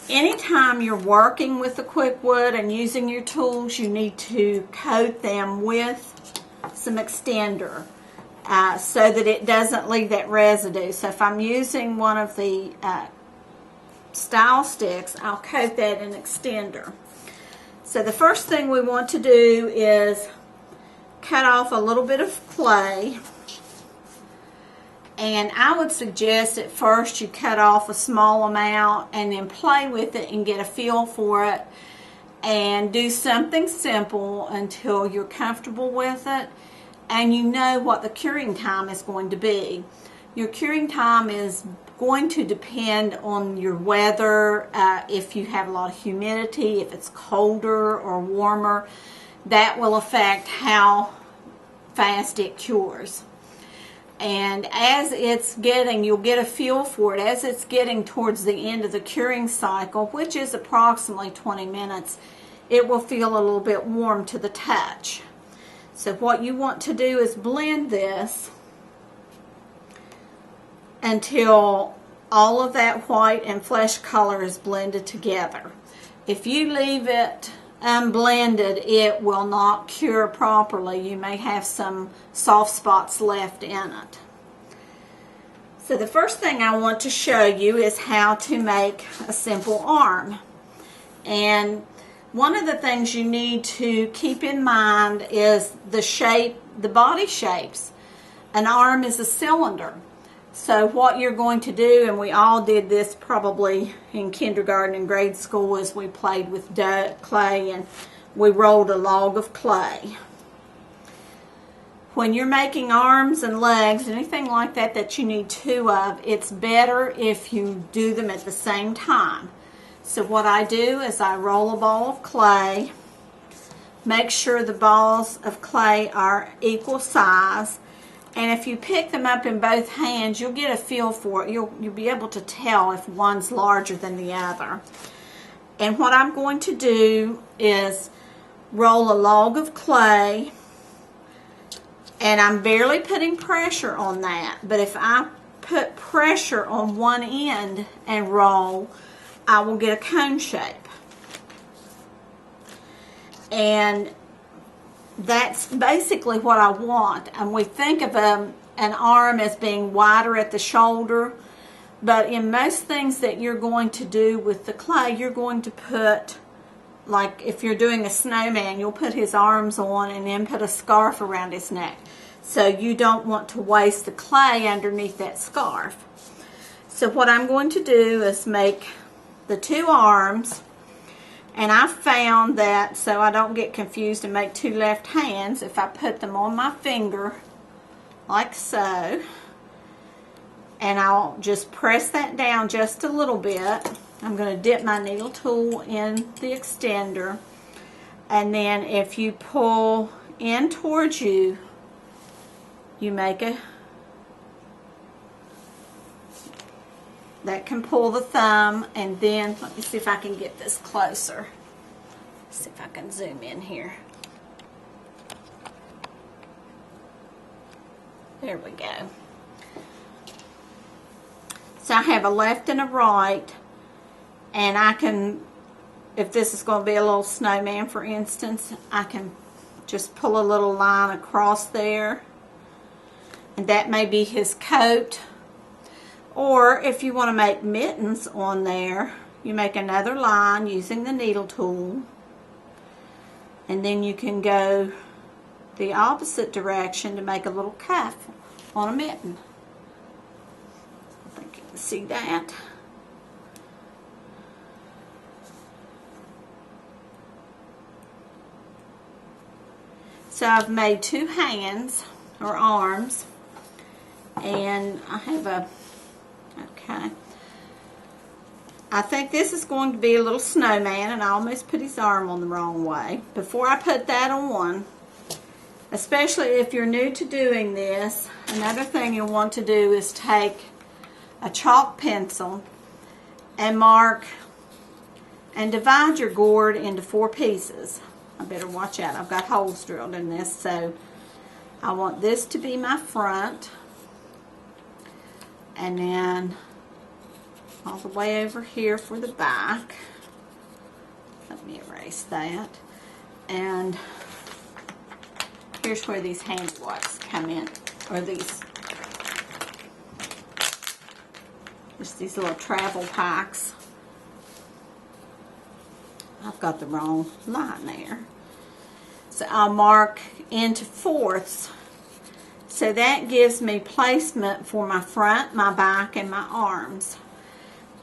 Anytime you're working with the QuikWood and using your tools, you need to coat them with some extender so that it doesn't leave that residue. So if I'm using one of the style sticks, I'll coat that in extender. So the first thing we want to do is cut off a little bit of clay. And I would suggest at first you cut off a small amount and then play with it and get a feel for it and do something simple until you're comfortable with it and you know what the curing time is going to be. Your curing time is going to depend on your weather, if you have a lot of humidity, if it's colder or warmer. That will affect how fast it cures. And as it's getting, you'll get a feel for it, as it's getting towards the end of the curing cycle, which is approximately 20 minutes, it will feel a little bit warm to the touch. So what you want to do is blend this until all of that white and flesh color is blended together. If you leave it unblended, it will not cure properly. You may have some soft spots left in it. So the first thing I want to show you is how to make a simple arm. And one of the things you need to keep in mind is the shape, the body shapes. An arm is a cylinder. So what you're going to do, and we all did this probably in kindergarten and grade school, is we played with clay and we rolled a log of clay. When you're making arms and legs, anything like that that you need two of, it's better if you do them at the same time. So what I do is I roll a ball of clay, make sure the balls of clay are equal size. And if you pick them up in both hands, you'll get a feel for it. You'll be able to tell if one's larger than the other. And what I'm going to do is roll a log of clay, and I'm barely putting pressure on that. But if I put pressure on one end and roll, I will get a cone shape. And that's basically what I want. And we think of an arm as being wider at the shoulder, but in most things that you're going to do with the clay, you're going to put, like if you're doing a snowman, you'll put his arms on and then put a scarf around his neck. So you don't want to waste the clay underneath that scarf. So what I'm going to do is make the two arms. And I found that, so I don't get confused and make two left hands, if I put them on my finger, like so, and I'll just press that down just a little bit. I'm going to dip my needle tool in the extender, and then if you pull in towards you, you make a, that can pull the thumb, and then let me see if I can get this closer. See if I can zoom in here. There we go. So I have a left and a right, and I can, if this is going to be a little snowman for instance, I can just pull a little line across there, and that may be his coat. Or if you want to make mittens on there, you make another line using the needle tool, and then you can go the opposite direction to make a little cuff on a mitten. I think you can see that. So I've made two hands or arms, and I have a, okay, I think this is going to be a little snowman, and I almost put his arm on the wrong way. Before I put that on, especially if you're new to doing this, another thing you'll want to do is take a chalk pencil and mark and divide your gourd into 4 pieces. I better watch out. I've got holes drilled in this, so I want this to be my front, and then all the way over here for the back. Let me erase that. And here's where these handy wipes come in, or these, just these little travel packs. I've got the wrong line there. So I'll mark into fourths. So that gives me placement for my front, my back, and my arms.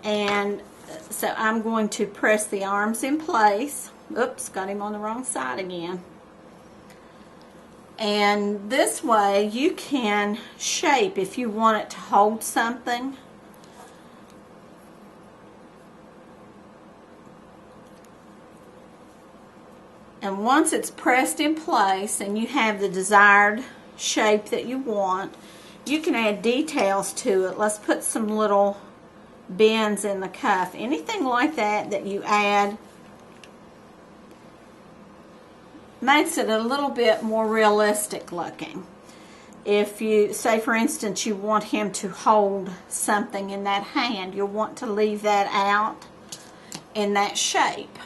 And so I'm going to press the arms in place. Oops, got him on the wrong side again. And this way you can shape if you want it to hold something. And once it's pressed in place and you have the desired shape that you want, you can add details to it. Let's put some little bends in the cuff. Anything like that that you add makes it a little bit more realistic looking. If you, say for instance, you want him to hold something in that hand, you'll want to leave that out in that shape.